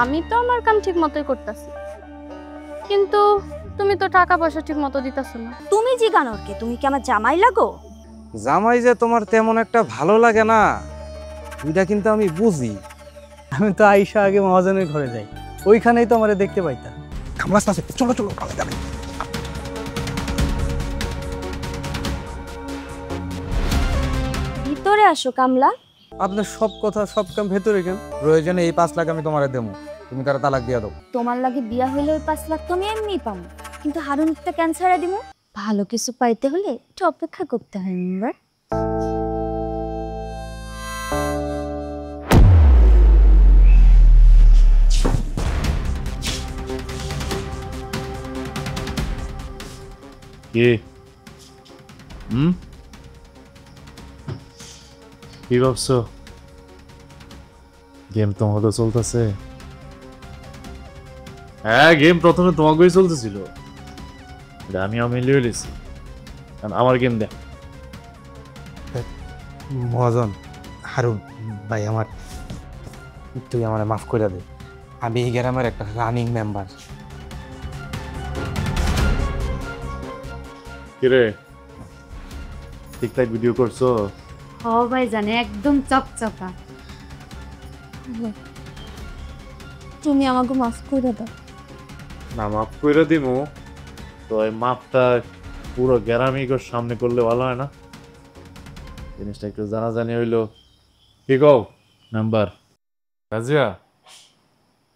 আমি তো আমার কাম ঠিক মতোই করতেছি, কিন্তু তুমি তো টাকা পয়সা ঠিক মতো দিতেছো না। তুমি জিগানোরকে, তুমি কি আমার জামাই লাগো? জামাই যে তোমার তেমন একটা ভালো লাগে না এটা কিন্তু আমি বুঝি। আমি তো আইসা আগে মহাজনের ঘরে যাই, ওইখানেই তো আমারে দেখতে পাইতা। চলো চলো। ভিতরে আসো কামলা। আপনার সব কথা সব কাম ভেতরে কেন? প্রয়োজনে এই 5 লাখ আমি তোমারে দেবো, তুমি তারা তালাক দিয়া দাও। তোমার লাগে বিয়া হইলে ওই 5 লাখ তো আমি এমনিই পাবো, কিন্তু হারুনটা ক্যান্সারে দিব। ভালো কিছু পাইতে হলে একটু অপেক্ষা করতে হয় মেম্বার। কি কি ভাবছো? গেম তোমাদের চলতেছে? হ্যাঁ, গেম প্রথমে তোমাকেই চলতেছিল, আমিও মিলিয়ে নিয়েছি, কারণ আমার গেম দেখ। মহাজন, হারুন ভাই, আমার তুই আমার মাফ করে দে। আমি এই গ্রামের একটা রানিং মেম্বার। কিরে, ঠিকঠাক ভিডিও করছো? হ ভাই জানে, একদম চকচকা। তুমি আমাকে মাফ করে দাও। না, মাফ করে দিমু, তো এই মাপটা পুরো গ্রামিকর সামনে করলে ভালো হয় না? জিনিসটা একটু জানাজানি হইলো। কি কও নাম্বার রাজিয়া?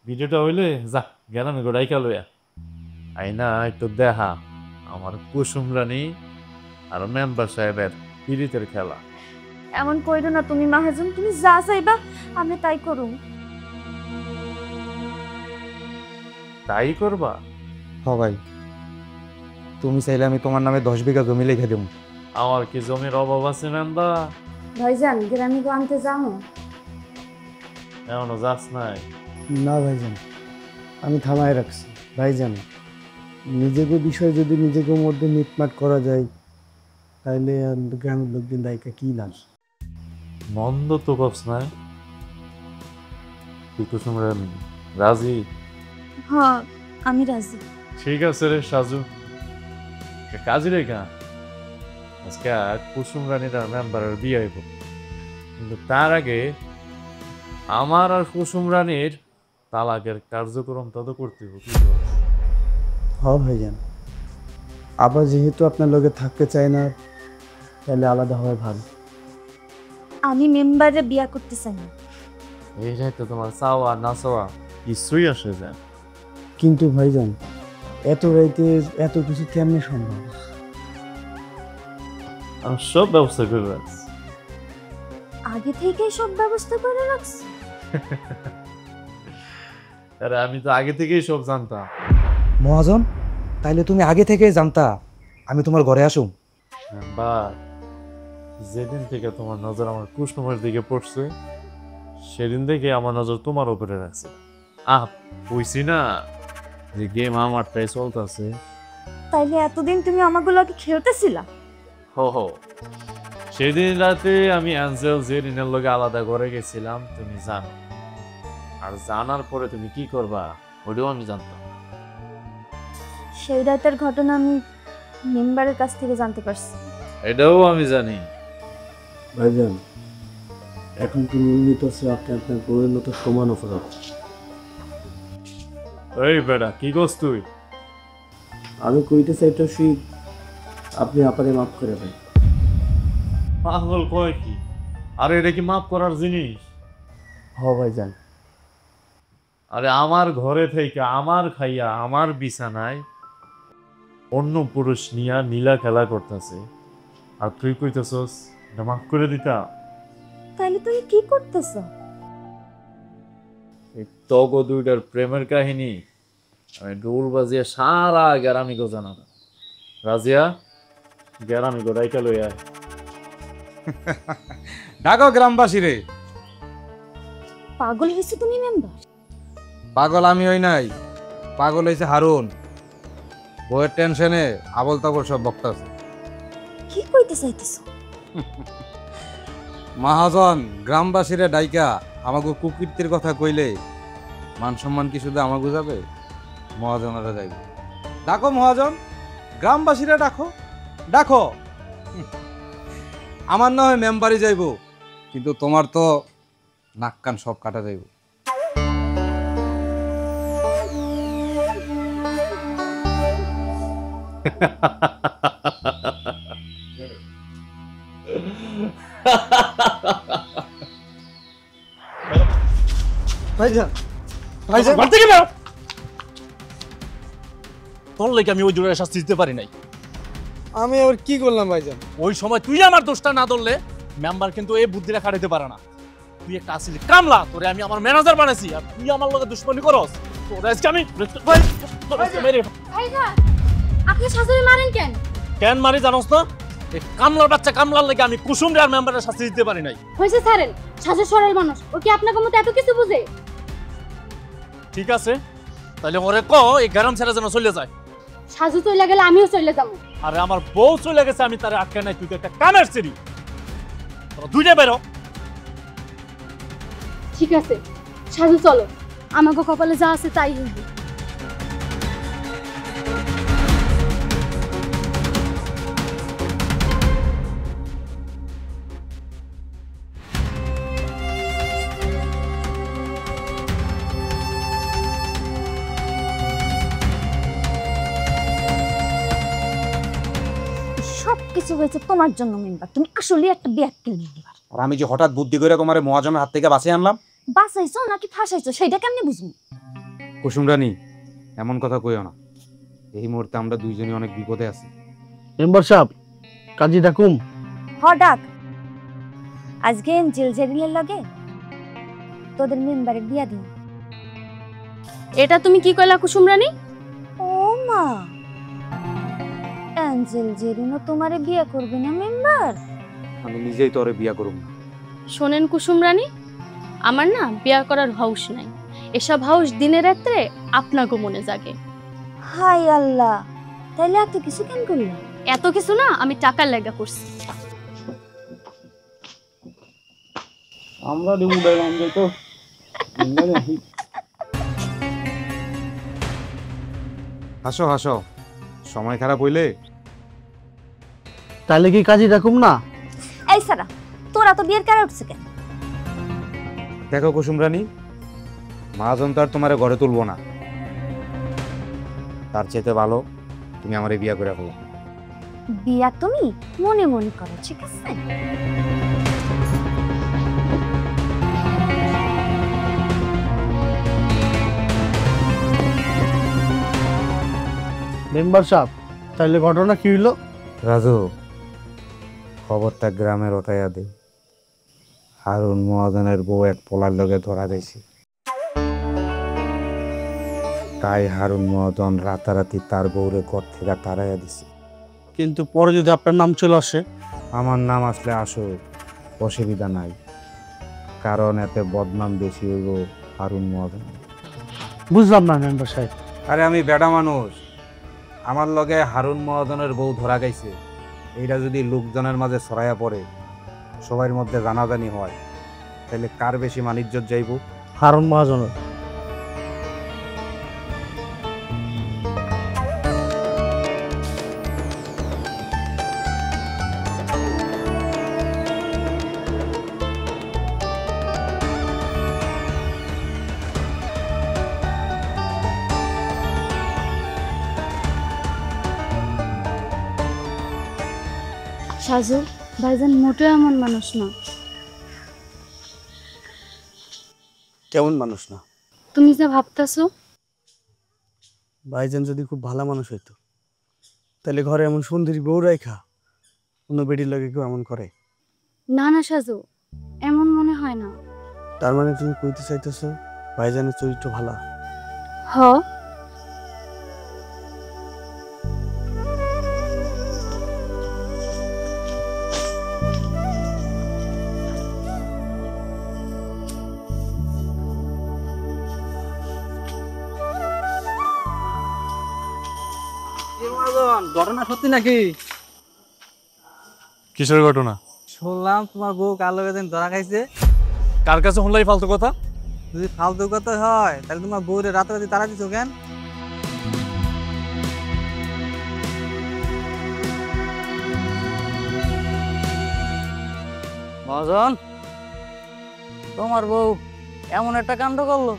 ভিডিওটা হইলে যা গ্রামিকর ডাইকা লইয়া আইনা একটু দেখা আমার কুসুম রানী আর মেম্বার সাহেবের পিরিতের খেলা। এমন কইরো না তুমি মহাজন, তুমি যা চাইবা আমি তাই করুম। তাই করবা? হ ভাই, তুমি চাইলে আমি তোমার নামে 10 বিঘা জমি লিখে দেবো। আমার কি জমির অভাব আছে মেম্বার? ভাইজান গ্রামে আনতে যাও। এমনও যাস নাই? না ভাইজান, আমি থামায় রাখছি। ভাইজান, নিজেকে বিষয় যদি নিজেকে মধ্যে মিটমাট করা যায়, তাহলে গ্রামের লোকদের দায়িকা কি লাভ? মন্দ তো ভাবস নাই তুই, কুসুম রানী রাজি? হ্যাঁ আমি রাজি। ঠিক আছে রে সাজু, কাজী রেখা আজকে কুসুম রানীর আর মেম্বারের বিয়ে হইব, কিন্তু তার আগে আমার আর কুসুম রানীর তালাকের কার্যক্রমটা তো করতে হবে। হ্যাঁ ভাইজান, আবার যেহেতু আপনার লোকে থাকতে চায় না, তাহলে আলাদা হওয়া ভালো। আমি মেম্বারে বিয়া করতে চাই না। এইটাই তো তোমার চাওয়া না চাওয়া কিছুই আসে যায়। কিন্তু ভাইজান, এত রাইতে এত কিছু কেমনে সম্ভব? আমি সব ব্যবস্থা করে রাখছি। আগে থেকে সব ব্যবস্থা করে রাখছি। আরে আমি তো আগে থেকেই সব জানতাম। মহাজন, তাইলে তুমি আগে থেকে জানতা আমি তোমার ঘরে আসুম? বা যেদিন থেকে তোমার নজর আমার কুসুমের দিকে পড়ছে, সেদিন থেকে আমার নজর তোমার উপরে রাখছে। বুঝছি না যে গেম আমারটাই চলতেছে। তাইলে এতদিন তুমি আমাগুলোকে খেলতেছিলা? হো, সেদিন রাতে আমি অ্যাঞ্জেল জেরিনের লগে আলাদা করে গেছিলাম, তুমি জানো। আর জানার পরে তুমি কি করবা ওটাও আমি জানতাম। সেই রাতের ঘটনা আমি মেম্বারের কাছ থেকে জানতে পারছি। এটাও আমি জানি। ভাইজান, এখন তুমি উন্নীত আছে, আপনি আপনার পরিণত সমান অপরাধ। এই বেটা, কি করছ তুই? আমি কইতে চাইতেছি, আপনি আপারে মাফ করে দেন। পাগল কয় কি? আরে এটা কি মাফ করার জিনিস? হ ভাইজান, আরে আমার ঘরে থেকে আমার খাইয়া আমার বিছানায় অন্য পুরুষ নিয়া নীলা খেলা করতেছে, আর তুই কইতেছস এটা মাফ করে দিতা? তাইলে তুমি কি করতেছ? এই তগো দুইটার প্রেমের কাহিনী আমি ডোল বাজিয়া সারা গ্রামিকে জানাবো। রাজিয়া, গ্রামিকে ডাইকা লই আয়। ডাকো গ্রামবাসী রে। পাগল হয়েছে তুমি মেম্বার? পাগল আমি হই নাই, পাগল হয়েছে হারুন। বইয়ের টেনশনে আবল তাবল সব বক্তাছে। কি কইতে চাইতেছ? মহাজন গ্রামবাসীরা ডাইকা আমাকে কুকীর্তির কথা কইলে মান সম্মান কি শুধু আমাকে যাবে? মহাজনেরা যাইবে। ডাকো মহাজন, গ্রামবাসীরা ডাকো, ডাকো। আমার না হয় মেম্বারই যাইব, কিন্তু তোমার তো নাক কান সব কাটা যাইব। ভাইজান ভাইজান বাড়তে গেল তোর লেগে আমি ওই জোরের শাস্তি দিতে পারি নাই। আমি আবার কি করলাম ভাইজান? ওই সময় তুই আমার দোষটা না ধরলে মেম্বার কিন্তু এই বুদ্ধিটা খাটাইতে পারে না। তুই একটা আসিলি কামলা, তোরে আমি আমার ম্যানেজার বানাইছি, আর তুই আমার লগে দুশ্মনী করস। তোর আজকে আমি ভাইজান আপনি শাশুড়ি মারেন কেন? কেন মারি জানোস না? এই কামলার বাচ্চা কামলার লেগে আমি কুসুম আর মেম্বারের শাস্তি দিতে পারি নাই। হয়েছে ছাড়েন, শাশু সরল মানুষ, ও কি আপনার মতো এত কিছু বুঝে? ঠিক আছে, তাহলে ওরে ক এই গ্রাম ছেড়ে যেন চলে যায়। শাশু চলে গেলে আমিও চলে যাবো। আরে আমার বউ চলে গেছে, আমি তারে আটকে নাই, তুই তো একটা কামের সিরি। তোরা দুইটা বেরো। ঠিক আছে শাশু চলো, আমাকে কপালে যা আছে তাই হইবে। সব কিছু হয়েছে তোমার জন্য মেম্বার, তুমি আসলে একটা বিয়াক্কেল মেম্বার। আর আমি যে হঠাৎ বুদ্ধি করে তোমার মহাজনের হাত থেকে বাঁচিয়ে আনলাম। বাঁচাইছো নাকি ফাঁসাইছো সেটা কেমনে বুঝবো? কুসুম রানী, এমন কথা কইও না। এই মুহূর্তে আমরা দুইজনই অনেক বিপদে আছি। মেম্বার সাহেব, কাজী ডাকুম? হ ডাক। আজকে এঞ্জেল জেরিলের লগে তোদের মেম্বারের বিয়া দিন। এটা তুমি কি কইলা কুসুম রানী? ও মা, এঞ্জেল জেরিনও তোমারে বিয়ে করবে না মেম্বার? আমি নিজেই তোরে বিয়া করব না। শোনেন কুসুম রানী, আমার না বিয়া করার হাউস নাই। এসব হাউস দিনে রাত্রে আপনাকে মনে জাগে। হাই আল্লাহ, তাইলে এত কিছু কেন করলে? এত কিছু না, আমি টাকার লাগা করছি। আমরা দেবো ডাইলাম তো হাসো হাসো, সময় খারাপ হইলে। তাহলে কি কাজী ডাকুম না? এই সারা, তোরা তো বিয়ের কারে উঠছে কেন? দেখো কুসুম রানী, মহাজন তো আর তোমার ঘরে তুলবো না। তার চেয়ে ভালো তুমি আমারে বিয়া করে ফেলো। বিয়া তুমি মনে মনে করো, ঠিক আছে? মেম্বার সাহেব, তাহলে ঘটনা কি হইলো? রাজু, খবরটা গ্রামের ওটাইয়া দে। হারুন মহাজনের বউ এক পোলার লগে ধরা দিয়েছে। তাই হারুন মহাজন রাতারাতি তার বউরে ঘর থেকে তাড়াইয়া দিছে। কিন্তু পরে যদি আপনার নাম চলে আসে? আমার নাম আসলে আসো, অসুবিধা নাই, কারণ এতে বদনাম বেশি হইব হারুন মহাজন। বুঝলাম না মেম্বার সাহেব। আরে আমি বেডা মানুষ, আমার লগে হারুন মহাজনের বউ ধরা গাইছে, এইটা যদি লোকজনের মাঝে ছড়াইয়া পড়ে, সবার মধ্যে জানাজানি হয়, তাহলে কার বেশি মানিজ্জত যাইব? হারুন মহাজনের। সাজু ভাইজান মোটেও এমন মানুষ না। কেমন মানুষ না? তুমি যা ভাবতাছো। ভাইজান যদি খুব ভালো মানুষ হইতো, তাহলে ঘরে এমন সুন্দরী বউ রাইখা অন্য বেটির লগে কেউ এমন করে? না না সাজু, এমন মনে হয় না। তার মানে তুমি কইতে চাইতেছো ভাইজানের চরিত্র ভালো? হ, ঘটনা সত্যি নাকি? কিসের ঘটনা? শুনলাম তোমার বউ কার লগে যেন ধরা খাইছে। কার কাছে শুনলাই ফালতু কথা? যদি ফালতু কথা হয় তাহলে তোমার বউরে রাতারাতি তারা দিছো কেন? মহাজন, তোমার বউ এমন একটা কাণ্ড করলো।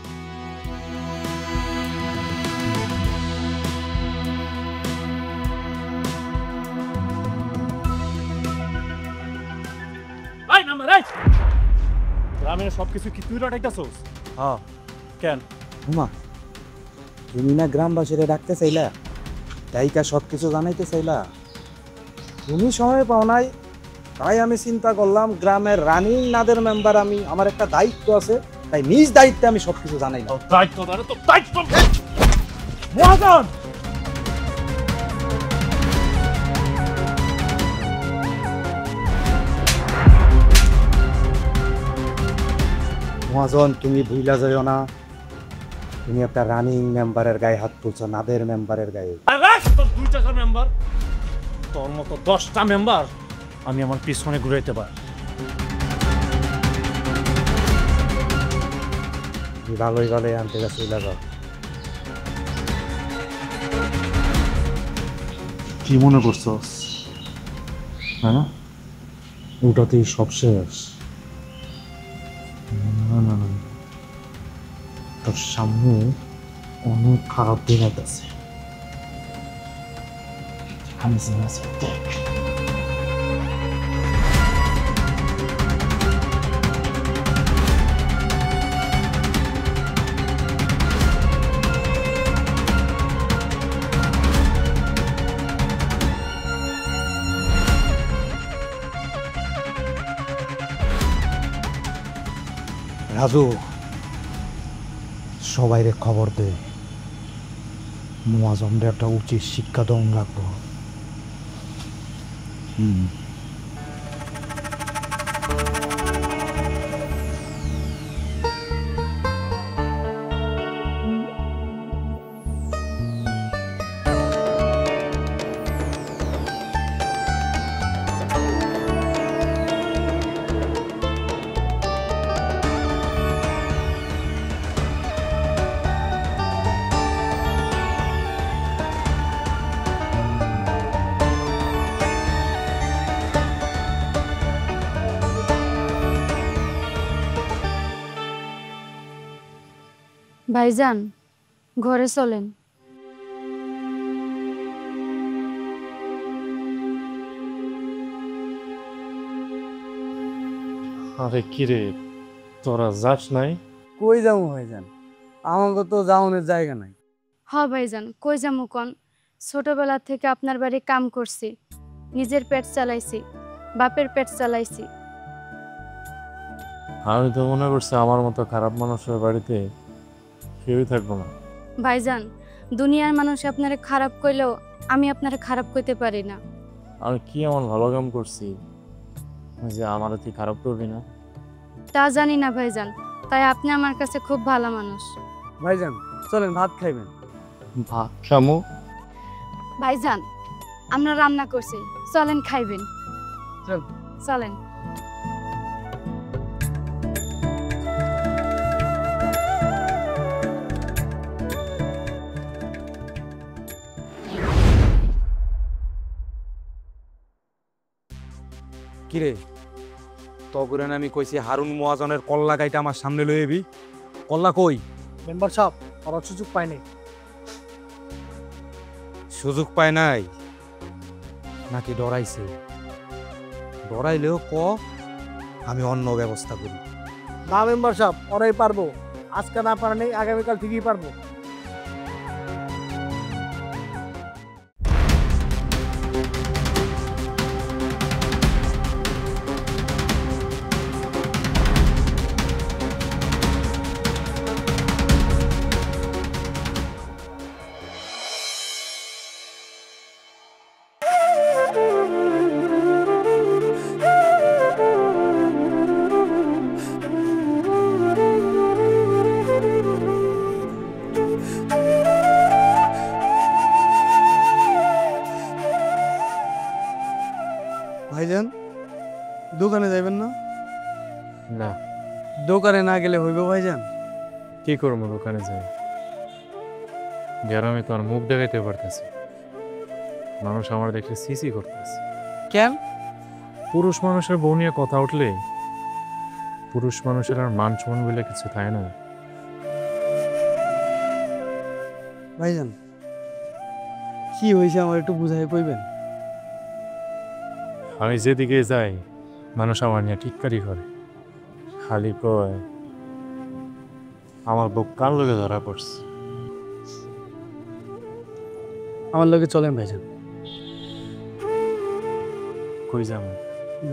এই নাম্বার এই গ্রামের সবকিছু কি তুই রাখাইতাছস? হ্যাঁ কেন? হুমা, তুমি না গ্রামবাসীরা ডাকতে চাইলা, তাইকা সব কিছু জানাইতে চাইলা। তুমি সময় পাও নাই, তাই আমি চিন্তা করলাম গ্রামের রানিং নাদের মেম্বার আমি, আমার একটা দায়িত্ব আছে, তাই নিজ দায়িত্বে আমি সব কিছু জানাইলাম। তোর দায়িত্ব ধরে তো দায়িত্ব মহাজন। মহাজন, তুমি ভুইলা যাইও না, তুমি একটা রানিং মেম্বারের গায়ে হাত তুলছো, নাদের মেম্বারের গায়ে। আরে তোর 2 টাকার মেম্বার, তোর মতো 10টা মেম্বার আমি আমার পিছনে ঘুরাইতে পারি। তুমি ভালোই ভালোই আনতে গেছো যাও। কি মনে করছস? হ্যাঁ, ওটাতেই সব শেষ। না না না, তোর সামনে অনেক খারাপ দিন আছে। আমি জেনেছি দেখ। রাজু, সবাইরে খবর দে, মুয়াজমরে একটা উচিত শিক্ষা দম লাগবো। ভাইজান, ঘরে চলেন। আরে কি রে, তোরা যাস নাই? কই যাবো ভাইজান, আমাকে তো যাওনের জায়গা নাই। হ ভাইজান, কই যামু কোন? ছোটবেলা থেকে আপনার বাড়ি কাম করছি, নিজের পেট চালাইছি, বাপের পেট চালাইছি। আমি তো মনে করছি আমার মতো খারাপ মানুষের বাড়িতে কেউই থাকবো না। ভাইজান, দুনিয়ার মানুষ আপনারে খারাপ কইলেও আমি আপনারে খারাপ কইতে পারি না। আমি কি এমন ভালো কাম করছি যে আমারও তুই খারাপ করবি না? তা জানি না ভাইজান, তাই আপনি আমার কাছে খুব ভালো মানুষ। ভাইজান চলেন ভাত খাইবেন। ভাত খামু? ভাইজান, আমরা রান্না করছি, চলেন খাইবেন। চল। চলেন। কিরে, তগুরে আমি কইছি হারুন মুয়াজনের কল্লা গাইটা আমার সামনে লই এবি, কল্লা কই? মেম্বার সাহেব, ওরা সুযোগ পায়নি। সুযোগ পায় নাই নাকি ডরাইছে? ডরাইলেও ক, আমি অন্য ব্যবস্থা করি। না মেম্বার সাহেব, ওরাই পারবো। আজকে না পারে নেই, আগামীকাল ঠিকই পারবো। ভাইজান, দোকানে যাইবেন না? না। দোকানে না গেলে হইব ভাইজান? কি করবো দোকানে যাই, গ্রামে তো আর মুখ দেখাইতে পারতেছি, মানুষ আমার দেখলে সিসি করতেছে। কেন? পুরুষ মানুষের বউ নিয়ে কথা উঠলে পুরুষ মানুষের আর মান সম্মান বলে কিছু থাকে না। ভাইজান কি হয়েছে আমার একটু বুঝাই কইবেন? আমি যেদিকে যাই মানুষ আমার নিয়ে টিটকারি করে, খালি কয় আমার বউ কার লোকে ধরা পড়ছে। আমার লগে চলেন ভাইজান, কই যাবো?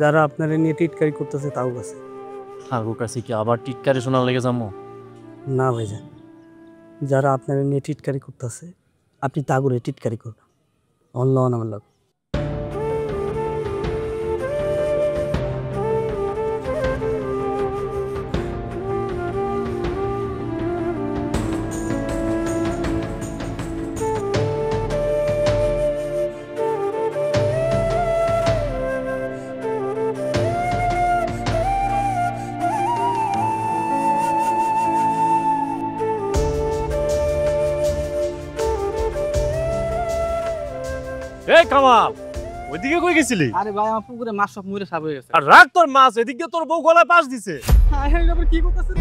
যারা আপনারা নিয়ে টিটকারি করতেছে তাও কাছে। আগো কাছে কি আবার টিটকারি শোনার লেগে যাবো? না ভাইজান, যারা আপনারা নিয়ে টিটকারি করতেছে আপনি তাগুরে টিটকারি করবেন। অন্য আমার লগে এই কামাল, ওইদিকে কই গেছিলি? আরে ভাই আমার পুকুরে মাছ সব মরে সাব হয়ে গেছে। আর রাখ তোর মাছ, এদিকে তোর বউ গলায় পাশ দিছে। কি করতেছে?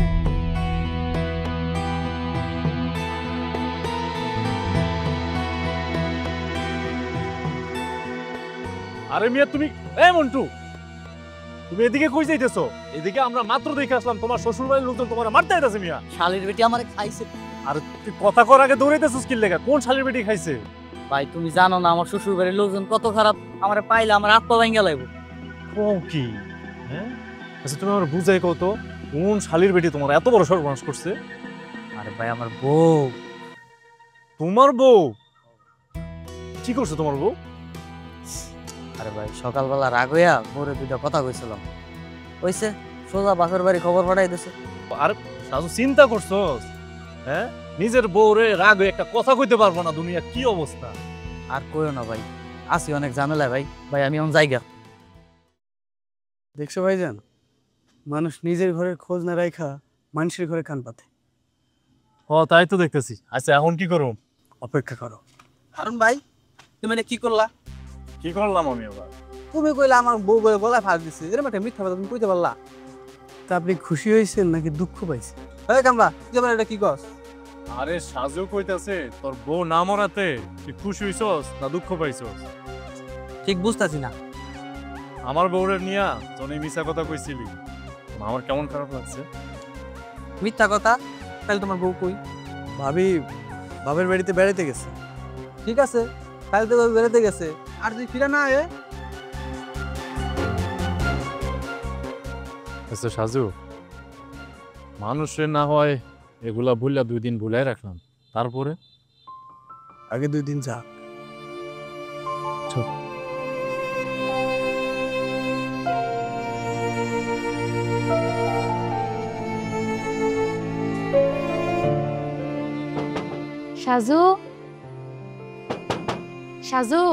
আরে মিয়া তুমি, এই মন্টু তুমি এদিকে কই যাইতেছো? এদিকে আমরা মাত্র দেখে আসলাম তোমার শ্বশুর বাড়ির লোকজন তোমার মারতে আইতাছে মিয়া। শালির বেটি আমারে খাইছে। আর তুই কথা কর আগে দৌড়াইতেছিস কি লেগা? কোন শালির বেটি খাইছে? ভাই তুমি জানো না আমার শ্বশুর বাড়ির লোকজন কত খারাপ, আমারে পাইলে আমার হাত পা ভাঙ্গা লাগবে। কও কি? হ্যাঁ আচ্ছা তুমি আমার বুঝাই কও তো, কোন শালির বেটি তোমার এত বড় সর্বনাশ করছে? আরে ভাই আমার বউ। তোমার বউ কি করছে তোমার বউ? আরে ভাই সকালবেলা রাগ হইয়া বউরে দুইটা কথা কইছিলাম, কইছে সোজা বাপের বাড়ি খবর পাঠাই দিছে। আর সাজু চিন্তা করছস? হ্যাঁ নিজের বউরে রাগ হয়ে একটা কথা কইতে পারবো না, দুনিয়া কি অবস্থা। আর কইও না ভাই, আসি অনেক ঝামেলা ভাই। ভাই আমি এখন জায়গা। দেখছো ভাইজান, মানুষ নিজের ঘরের খোঁজ না রাখা মানুষের ঘরে কান পাতে। ও তাই তো দেখতেছি। আচ্ছা এখন কি করব? অপেক্ষা করো। হারুন ভাই তুমি এটা কি করলা? কি করলাম আমি আবার? তুমি কইলা আমার বউ বলে গলায় ফাঁস দিছে, এরকম একটা মিথ্যা কথা তুমি কইতে পারলা? তা আপনি খুশি হয়েছেন নাকি দুঃখ পাইছেন? এই কামলা তুই আবার এটা কি কস? আরে সাজু কইতাছে তোর বউ না মরাতে তুই খুশি হইছস না দুঃখ পাইছস? ঠিক বুঝতাছি না। আমার বউরে নিয়া জনে মিছা কথা কইছিলি, আমার কেমন খারাপ লাগছে। মিথ্যা কথা? তাহলে তোমার বউ কই? ভাবি বাবার বাড়িতে বেড়াতে গেছে। ঠিক আছে তাহলে তো বেড়াতে গেছে, আর তুই ফিরে না আয়। আচ্ছা সাজু, মানুষের না হয় এগুলা ভুললা 2 দিন ভুলাই রাখলাম, তারপরে আগে 2 দিন যাক। সাজু, সাজু,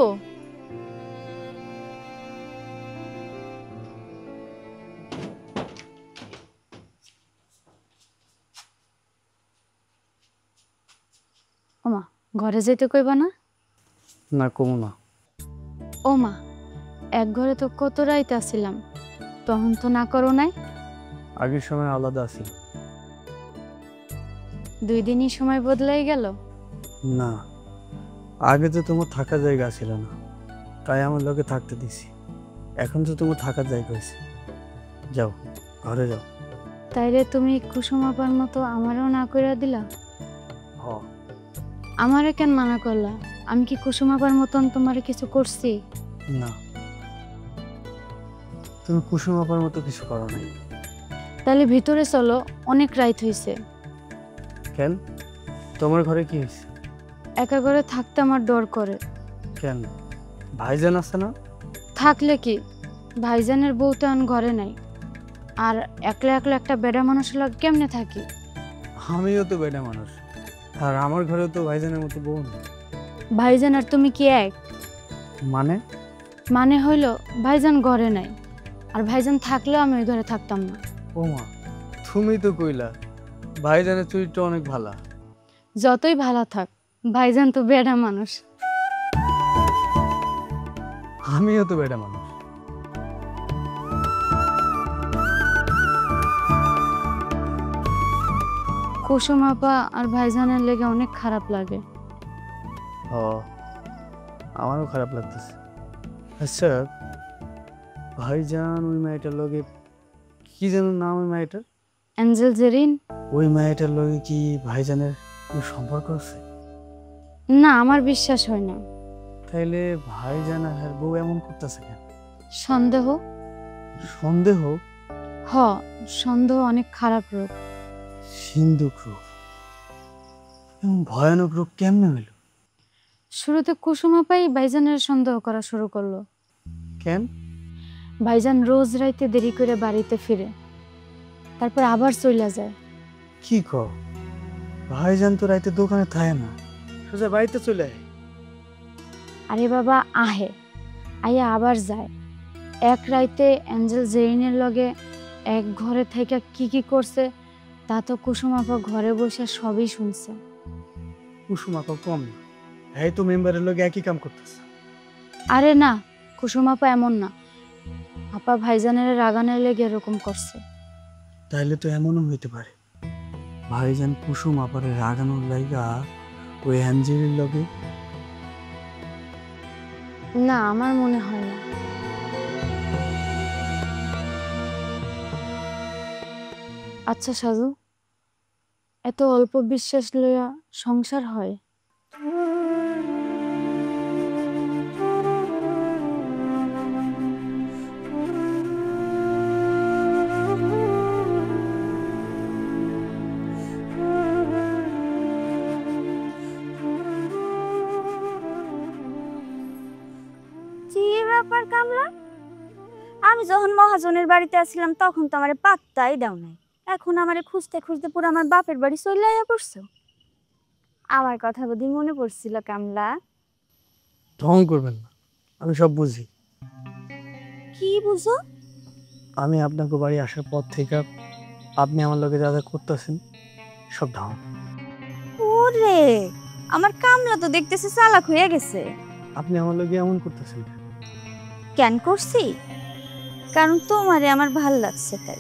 ওমা ঘরে যেতে কইবা না? না কমু না। ওমা এক ঘরে তো কত রাইতে আসছিলাম, তখন তো না করো নাই। আগের সময় আলাদা আছিল। 2 দিনই সময় বদলাই গেল। না, আগে তো তোমার থাকার জায়গা ছিল না, তাই আমার লোকে থাকতে দিছি। এখন তো তোমার থাকার জায়গা হয়েছে, যাও ঘরে যাও। তাইলে তুমি কুসুম আপার মতো আমারও না কইরা দিলা? হ। আমারে কেন মানা করলা? আমি কি কুসুম আপার মতন তোমারে কিছু করছি? না, তুমি কুসুম আপার মতো কিছু করো নাই। তাহলে ভিতরে চলো, অনেক রাইত হইছে। কেন, তোমার ঘরে কি হয়েছে? একা ঘরে থাকতে আমার ডর করে। কেন, ভাইজান আছে না? থাকলে কি, ভাইজানের বউ তো এখন ঘরে নাই, আর একলা একলা একটা বেড়া মানুষের লগে কেমনে থাকি? আমিও তো বেটা মানুষ, আর আমার ঘরে তো ভাইজানের মতো বউ নেই। ভাইজান আর তুমি কি এক? মানে? মানে হইল ভাইজান ঘরে নাই, আর ভাইজান থাকলেও আমি ওই ঘরে থাকতাম না। ও মা, তুমি তো কইলা ভাইজানের চরিত্র অনেক ভালো। যতই ভালো থাক, ভাইজান তো বেড়া মানুষ। আমিও তো বেটা মানুষ। কুসুম আপা আর ভাইজানের লেগে অনেক খারাপ লাগে। ও, আমারও খারাপ লাগতেছে। আচ্ছা ভাইজান ওই মেয়েটার লগে কি যেন নাম ওই মেয়েটার? অ্যাঞ্জেল জেরিন? ওই মেয়েটার লগে কি ভাইজানের কোনো সম্পর্ক আছে? না, আমার বিশ্বাস হয় না। তাইলে ভাইজান আর বউ এমন করতেছে কেন? সন্দেহ। সন্দেহ? হ, সন্দেহ অনেক খারাপ রোগ। সিন্ধুক রোগ? এমন ভয়ানক রোগ কেমনে হইল? শুরুতে কুসুম আপাই ভাইজানের সন্দেহ করা শুরু করলো। কেন? ভাইজান রোজ রাইতে দেরি করে বাড়িতে ফিরে, তারপর আবার চইলা যায়। কি কও? ভাইজান তো রাইতে দোকানে থাকে না, সোজা বাড়িতে চলে আয়। আরে বাবা, আহে আইয়া আবার যায়। এক রাইতে অ্যাঞ্জেল জেরিনের লগে এক ঘরে থেকে কি কি করছে তা তো কুসুম আপা ঘরে বসে সবই শুনছে। কুসুম আপা কম না, হ্যাঁ তো মেম্বারের লগে একই কাম করতেছে। আরে না, কুসুম আপা এমন না। আপা ভাইজানের রাগানের লেগে এরকম করছে। তাইলে তো এমনও হইতে পারে ভাইজান কুসুম আপারে রাগানোর লাইগা ওই অ্যাঞ্জেলের লগে। না, আমার মনে হয় না। আচ্ছা সাজু, এত অল্প বিশ্বাস লইয়া সংসার হয়? কি ব্যাপার কামলা? আমি যখন মহাজনের বাড়িতে আসছিলাম তখন তো আমারে পাত্তাই দাও নাই, এখন আমারে খুঁজতে খুঁজতে পুরো আমার বাপের বাড়ি চলে আইয়া পড়ছো। আমার কথা বুঝি মনে পড়ছিল কামলা? ঢং করবেন না, আমি সব বুঝি। কি বুঝো? আমি আপনাকে বাড়ি আসার পর থেকে আপনি আমার লগে যা যা করতেছেন সব ঢং। ওরে, আমার কামলা তো দেখতেছে চালাক হয়ে গেছে। আপনি আমার লগে এমন করতেছেন কেন করছি? কারণ তোমারে আমার ভাল লাগছে তাই।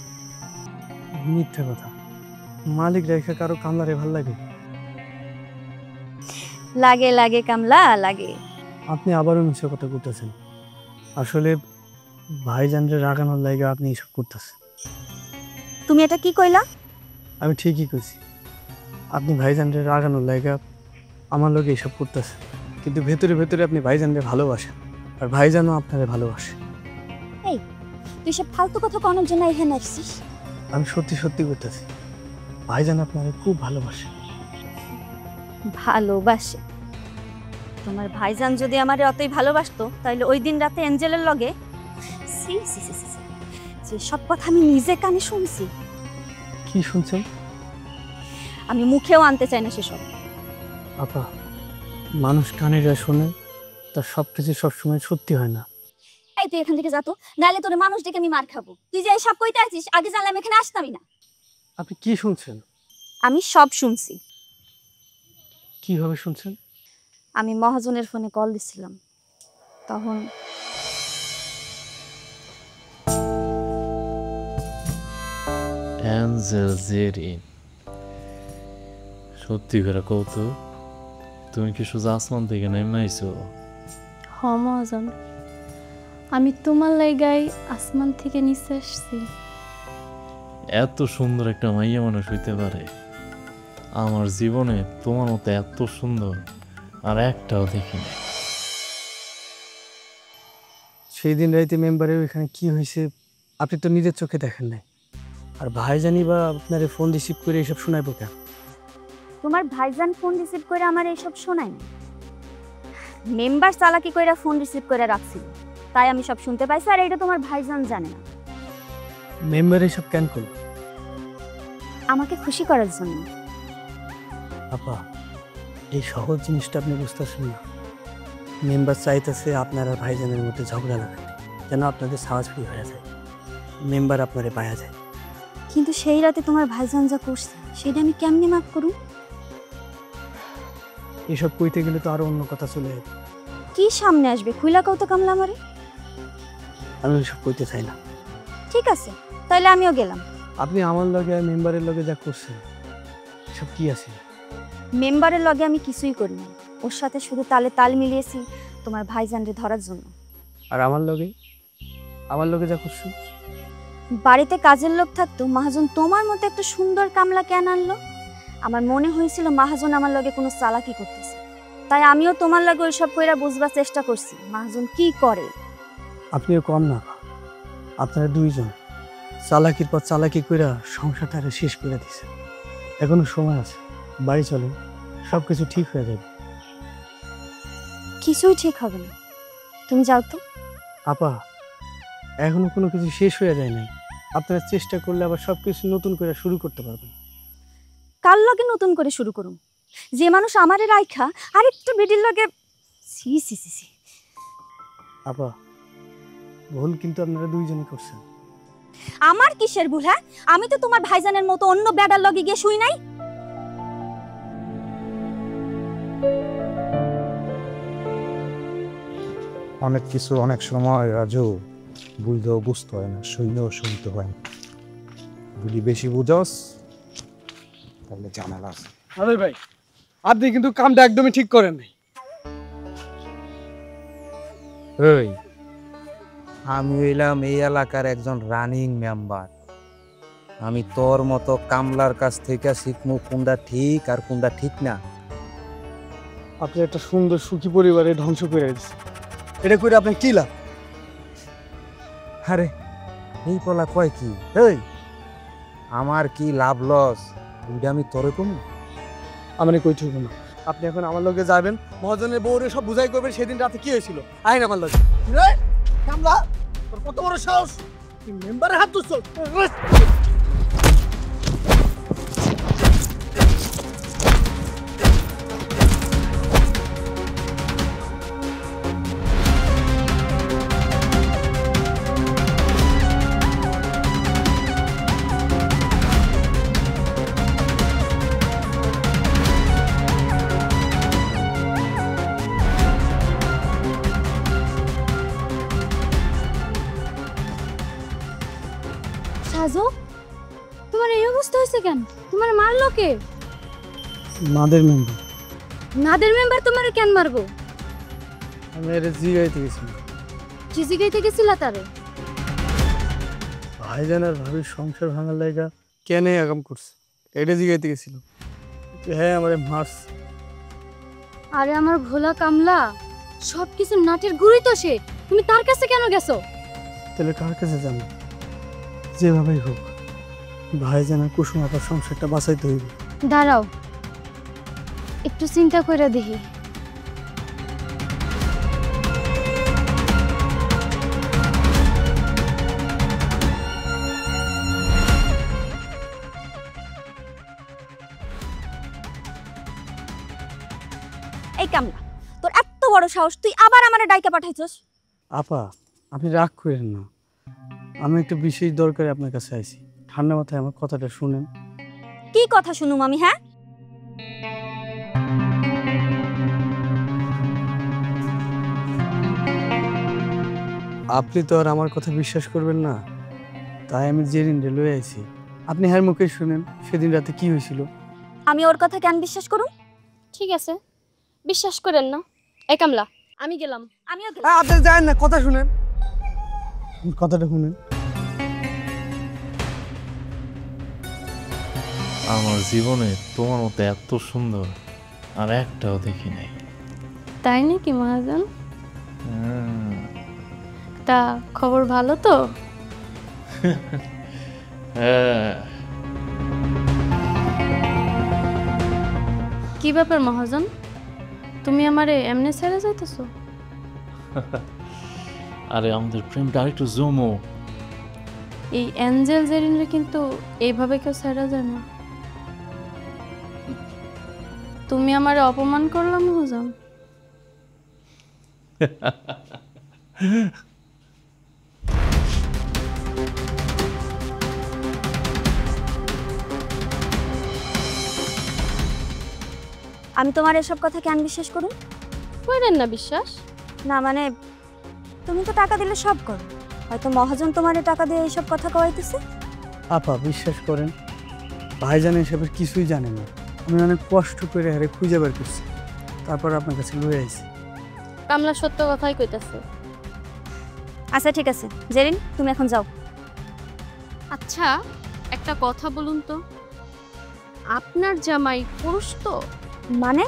মিথ্যা কথা। মালিক রেখে কারো কামলারে ভাল লাগে? লাগে লাগে কামলা লাগে। আপনি আবারও মিথ্যা কথা করতেছেন। আসলে ভাইজানরে রাগানোর লাইগা আপনি এসব করতেছেন। তুমি এটা কি কইলা? আমি ঠিকই কইছি, আপনি ভাইজানরে রাগানোর লাইগা আমার লগে এসব করতেছেন, কিন্তু ভেতরে ভেতরে আপনি ভাইজানরে ভালোবাসেন আর ভাইজানও আপনারে ভালোবাসে। এই, তুই সব ফালতু কথা কোনোর জন্য এখানে আসছিস? আমি সত্যি সত্যি করতেছি, ভাইজান আপনারে খুব ভালোবাসে। ভালোবাসে? তোমার ভাইজান যদি আমারে অতই ভালোবাসতো তাহলে ওই দিন রাতে এঞ্জেলের লগে যে সব কথা আমি নিজে কানে শুনছি। কি শুনছেন? আমি মুখেও আনতে চাই না সেসব। আপা, মানুষ কানে যা শোনে তার সব কিছু সবসময় সত্যি হয় না। এই তুই এখান থেকে যা তো, নাহলে তোর মানুষ দেখে আমি মার খাবো। তুই যে সব কইতে আছিস, আগে জানলে আমি এখানে আসতামই না। আপনি কি শুনছেন? আমি সব শুনছি। কিভাবে শুনছেন? আমি মহাজনের ফোনে কল দিছিলাম, তখন অ্যাঞ্জেল জেরিন, সত্যি করে কও তো, তুমি কি সোজা আসমান থেকে নেমে আইছো? হ মহাজন, আমি তোমার লাইগাই আসমান থেকে নিচে আসছি। এত সুন্দর একটা মাইয়া মানুষ হইতে পারে? আমার জীবনে তোমার মতো এত সুন্দর আর একটাও দেখিনি। সেই দিন রাইতে মেম্বারের ওইখানে কি হয়েছে আপনি তো নিজের চোখে দেখেন নাই, আর ভাইজানি বা আপনারে ফোন রিসিভ করে এইসব শোনাইব কেন? তোমার ভাইজান ফোন রিসিভ করে আমার এইসব শোনায় না। মেম্বার চালাকি কইরা ফোন রিসিভ করে রাখছিল, তাই আমি সব শুনতে পাইছি। আর এটা তোমার ভাইজান জানে না। মেম্বার এইসব কেন করল? আমাকে খুশি করার জন্য। আপা, এই সহজ জিনিসটা আপনি বুঝতেছেন না। মেম্বার চাইতেছে আপনার আর ভাইজানের মধ্যে ঝগড়া লাগাতে, যেন আপনাদের সাহস ফ্রি হয়ে যায়, মেম্বার আপনারে পাওয়া যায়। কিন্তু সেই রাতে তোমার ভাইজান যা করছে সেটা আমি কেমনে মাফ করুম? এসব কইতে গেলে তো আরো অন্য কথা চলে যাবে। কি সামনে আসবে খুইলা কও তো কামলা আমারে। আমি ওইসব কইতে চাই না। ঠিক আছে, তাইলে আমিও গেলাম। আপনি আমার লগে আর মেম্বারের লগে যা করছেন সব কি আছে? মেম্বারের লগে আমি কিছুই করি না, ওর সাথে শুধু তালে তাল মিলিয়েছি তোমার ভাইজানরে ধরার জন্য। আর আমার লগে যা করছেন? বাড়িতে কাজের লোক থাকতো, মহাজন তোমার মতো একটা সুন্দর কামলা কেন আনলো? আমার মনে হয়েছিল মহাজন আমার লগে কোনো চালাকি করতেছে, তাই আমিও তোমার লগে ওইসব কইরা বুঝবার চেষ্টা করছি মহাজন কি করে। আপনিও কম না, আপনারা দুইজন চালাকির পর চালাকি কইরা সংসারটা শেষ করে দিছে। এখনো সময় আছে, বাড়ি চলেন, সবকিছু ঠিক হয়ে যাবে। কিছুই ঠিক হবে না, তুমি যাও তো। আপা, এখনো কোনো কিছু শেষ হয়ে যায় নাই। আপনারা চেষ্টা করলে আবার সবকিছু নতুন করে শুরু করতে পারবেন। কাল লগে নতুন করে শুরু করুন? যে মানুষ আমারে রাইখা আরেকটু বেডির লগে, সি সি সি সি। আপা, ভুল কিন্তু আপনারা দুইজনই করছেন। আমার কিসের ভুল? হ্যাঁ, আমি তো তোমার ভাইজানের মতো অন্য বেডার লগে গিয়ে শুই নাই। অনেক কিছু অনেক সময় রাজু বুঝলেও বুঝতে হয় না, শুনলেও শুনতে হয় না। যদি বেশি বুঝাস তাহলে ঝামেলা আছে। আরে ভাই, আপনি কিন্তু কামটা একদমই ঠিক করেন নাই। এই, আমি হইলাম এই এলাকার একজন রানিং মেম্বার। আমি তোর মতো কামলার কাছ থেকে শিখমু কোনটা ঠিক আর কোনটা ঠিক না। আপনি একটা সুন্দর সুখী পরিবারে ধ্বংস করে দিচ্ছেন, এটা করে আপনার কি লাভ? আরে এই পলা কয় কি? এই, আমার কি লাভ লস ওইটা আমি তোরে কমু? আমি কই ঠুকবো না। আপনি এখন আমার লগে যাবেন, মহাজনের বউরে সব বুঝাই করবেন সেদিন রাতে কি হয়েছিল। আইন আমার লগে। কামলা, তোর কত বড় সাহস, তুই মেম্বারের হাত ধরছ? সাজু, তোমার এই অবস্থা হয়েছে কেন? তোমার মারলো কে? নাদের মেম্বার। নাদের মেম্বার তোমারে কেন মারবো? আমি এর জিগাইতে গেছিলাম। কি জিগাইতে গেছিলা তারে? ভাইজান আর ভাবির সংসার ভাঙার লাইগা কেন আগাম করছে এটা জিগাইতে গেছিল। হ্যাঁ, আমারে মারছে। আরে আমার ভোলা কামলা, সবকিছু নাটের গুড়ি তো সে। তুমি তার কাছে কেন গেছো? তাহলে কার কাছে যাবো? যেভাবেই হোক ভাইজান আর কুসুম আপার সংসারটা বাঁচাইতে হইবে। দাঁড়াও, একটু চিন্তা করে দেখি। এই কামলা, তোর এত বড় সাহস, তুই আবার আমারে ডাইকা পাঠাইছস? আপা, আপনি রাগ করেন না, আমি একটা বিশেষ দরকারে আপনার কাছে আইছি। ঠান্ডা মাথায় আমার কথাটা শুনেন। কি কথা শুনুম আমি? হ্যাঁ, আপনি তো আর আমার কথা বিশ্বাস করবেন না, তাই আমি যেদিন রেলওয়ে আইছি আপনি হ্যার মুখে শুনেন সেদিন রাতে কি হয়েছিল। আমি ওর কথা কেন বিশ্বাস করুম? ঠিক আছে, বিশ্বাস করেন না। এই কামলা, আমি গেলাম। আমিও গেলাম। আপনি যান না, কথা শুনেন, কথাটা শুনেন। আমার জীবনে তোমার মতো এত সুন্দর আর একটাও দেখি নাই। তাই নাকি মহাজন? তা খবর ভালো তো? হ্যাঁ। কি ব্যাপার মহাজন, তুমি আমারে এমনি ছেড়ে যাইতেছো? আরে আমাদের প্রেমটা আরেকটু জমো। এই অ্যাঞ্জেল জেরিনরে কিন্তু এইভাবে কেউ ছেড়ে যায় না। তুমি আমারে অপমান করলাম মহাজন। আমি তোমার এসব কথা কেন বিশ্বাস করুন? করেন না বিশ্বাস। না মানে তুমি তো টাকা দিলে সব করো, হয়তো মহাজন তোমারে টাকা দিয়ে এইসব কথা কওয়াইতেছে। আপা বিশ্বাস করেন, ভাইজান এসবের কিছুই জানে না। আমি অনেক কষ্ট করে হারে খুঁজে বের করছি, তারপর আপনার কাছে লয়ে আইছি। কামলা সত্য কথাই কইতাছে। আচ্ছা ঠিক আছে জেরিন, তুমি এখন যাও। আচ্ছা একটা কথা বলুন তো, আপনার জামাই পুরুষ তো? মানে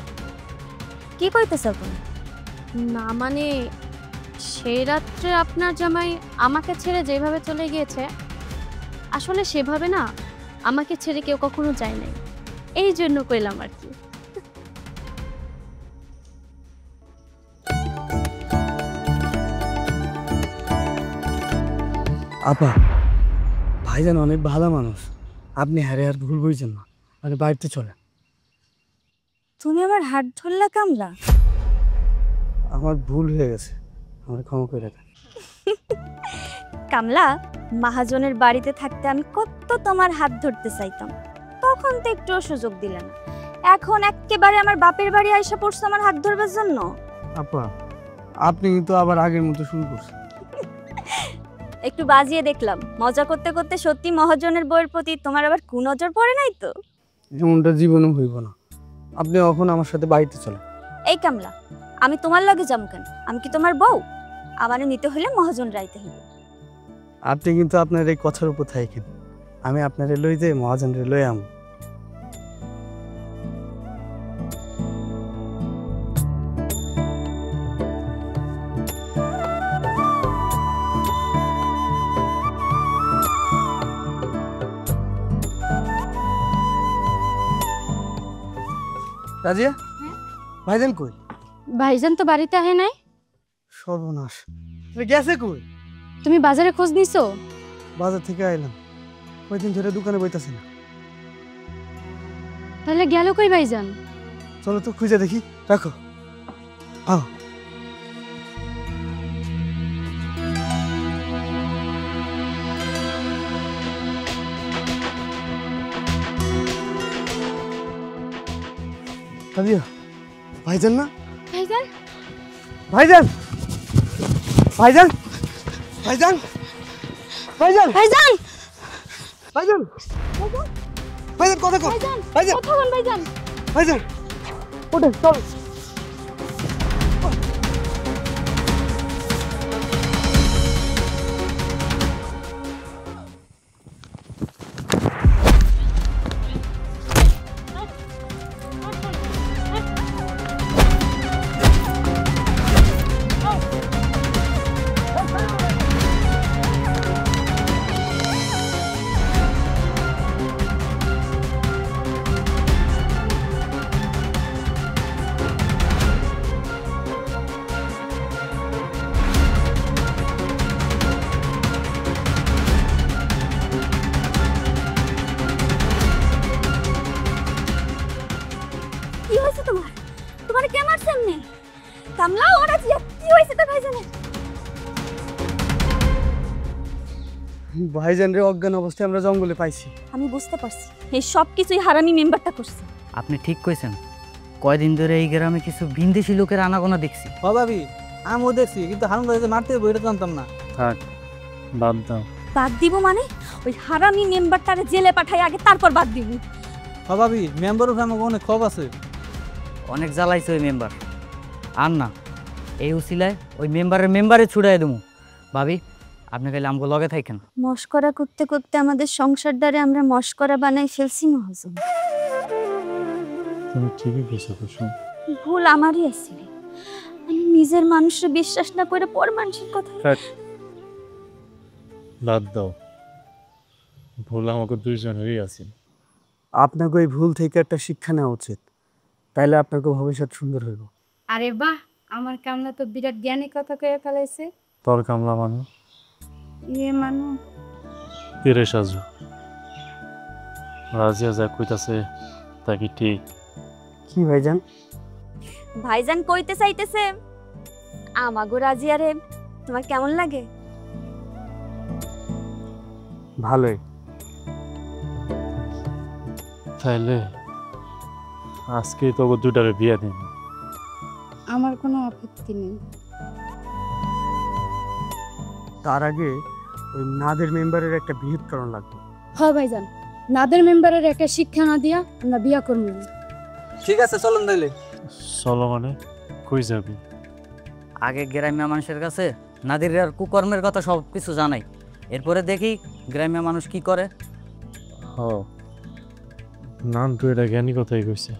কি কইতেছো তুমি? না মানে সেই রাত্রে আপনার জামাই আমাকে ছেড়ে যেভাবে চলে গিয়েছে, আসলে সেভাবে না আমাকে ছেড়ে কেউ কখনো যায় নাই, এই জন্য কইলাম আর কি। আপা ভাইজান অনেক ভালো মানুষ, আপনি হারে আর ভুল বুঝছেন না, মানে বাড়িতে চলেন। তুমি আমার হাত ধরলা কামলা? আমার ভুল হয়ে গেছে, আমার ক্ষমা করে দেন। কামলা, মহাজনের বাড়িতে থাকতে আমি কত তোমার হাত ধরতে চাইতাম, তখন তো একটু সুযোগ দিলে না। এখন একেবারে আমার বাপের বাড়ি আইসা পড়ছো আমার হাত ধরবার জন্য। আপা আপনি কিন্তু আবার আগের মতো শুরু করছেন। একটু বাজিয়ে দেখলাম, মজা করতে করতে সত্যি মহাজনের বইয়ের প্রতি তোমার আবার কুনজর পড়ে নাই তো? এমনটা জীবনেও হইব না, আপনি এখন আমার সাথে বাড়িতে চলেন। এই কামলা, আমি তোমার লগে যাবো কেন? আমি কি তোমার বউ? আমারে নিতে হলে মহাজন রাইতে হইব। আপনি কিন্তু আপনার এই কথার উপর থাকেন, আমি আপনারে লই যাই মহাজনরে লই আম। রাজিয়া, ভাইজান কই? ভাইজান তো বাড়িতে আহে নাই। সর্বনাশ, গেছে কই? তুমি বাজারে খোঁজ নিছো? বাজার থেকে আইলাম, কয়দিন ধরে দোকানে বইতাছি না। তাহলে গেল কই ভাইজান? চলো তো খুঁজে দেখি। রাখো, আও। রাজিয়া, ভাইজান না? ভাইজান, ভাইজান, ভাইজান, ভাইজান, ভাইজান, ভাইজান, ভাইজান, ভাইজান, কথা কও। ভাইজান, কথা বল ভাইজান। ভাইজান, ওঠে চল। কি হয়েছে তোমার? তোমার কে মারছে এমনি? কামলা, ওরা কি হয়েছে তোর ভাইজানের? ভাইজান রে অজ্ঞান অবস্থায় আমরা জঙ্গলে পাইছি। আমি বুঝতে পারছি এই সব কিছুই হারামি মেম্বারটা করছে। আপনি ঠিক কইছেন, কয়দিন ধরে এই গ্রামে কিছু বিন্দেশি লোকের আনাগোনা দেখছি। ও ভাবি, আমিও দেখছি, কিন্তু হারুন ভাইকে মারতে বইটা জানতাম না। থাক, বাদ দাও। বাদ দিব মানে? ওই হারামি মেম্বারটারে জেলে পাঠাই আগে, তারপর বাদ দিব। ও ভাবি, মেম্বার উপরে আমাকে অনেক ক্ষোভ আছে। অনেক জ্বালাইছে ওই মেম্বার, আর না এই উসিলায় ওই মেম্বারে ছুড়াই দেবো। ভাবি আপনি খালি আমগো লগে থাকেন। মস্করা করতে করতে আমাদের সংসারটারে আমরা মস্করা বানাই ফেলছি মহাজন। তুমি ঠিকই কইছো কুসুম। ভুল আমারই আছে। আমি নিজের মানুষের বিশ্বাস না করে পর মানুষের কথা। বাদ দাও, ভুল আমাকে দুইজনেরই আছে। আপনাকে ওই ভুল থেকে একটা শিক্ষা নেওয়া উচিত, তাইলে আপনাকে ভবিষ্যৎ সুন্দর হইব। আরে বাহ, আমার কামলা তো বিরাট জ্ঞানী কথা কয়ে ফেলাইছে। তোর কামলা মানু মানু কিরে সাজু, রাজিয়া যা কইতাছে তা কি ঠিক? কি ভাইজান? ভাইজান কইতে চাইতেছে আমাগো রাজিয়ারে তোমার কেমন লাগে? ভালোই। তাইলে আজকেই তো দুটারে বিয়ে দিন। আমার কোনো আপত্তি নেই। তার আগে ওই নাদের মেম্বারের একটা বিহিত করানো লাগবে। হ্যাঁ ভাইজান, নাদের মেম্বারের একটা শিক্ষা না দিয়া আমরা বিয়া করবো না। ঠিক আছে চলুন তাইলে। চলো মানে কই যাবি? আগে গ্রাম্য মানুষের কাছে নাদির আর কুকর্মের কথা সব কিছু জানাই, এরপরে দেখি গ্রাম্য মানুষ কি করে। হ, নান্টু এটা জ্ঞানী কথাই কইছে।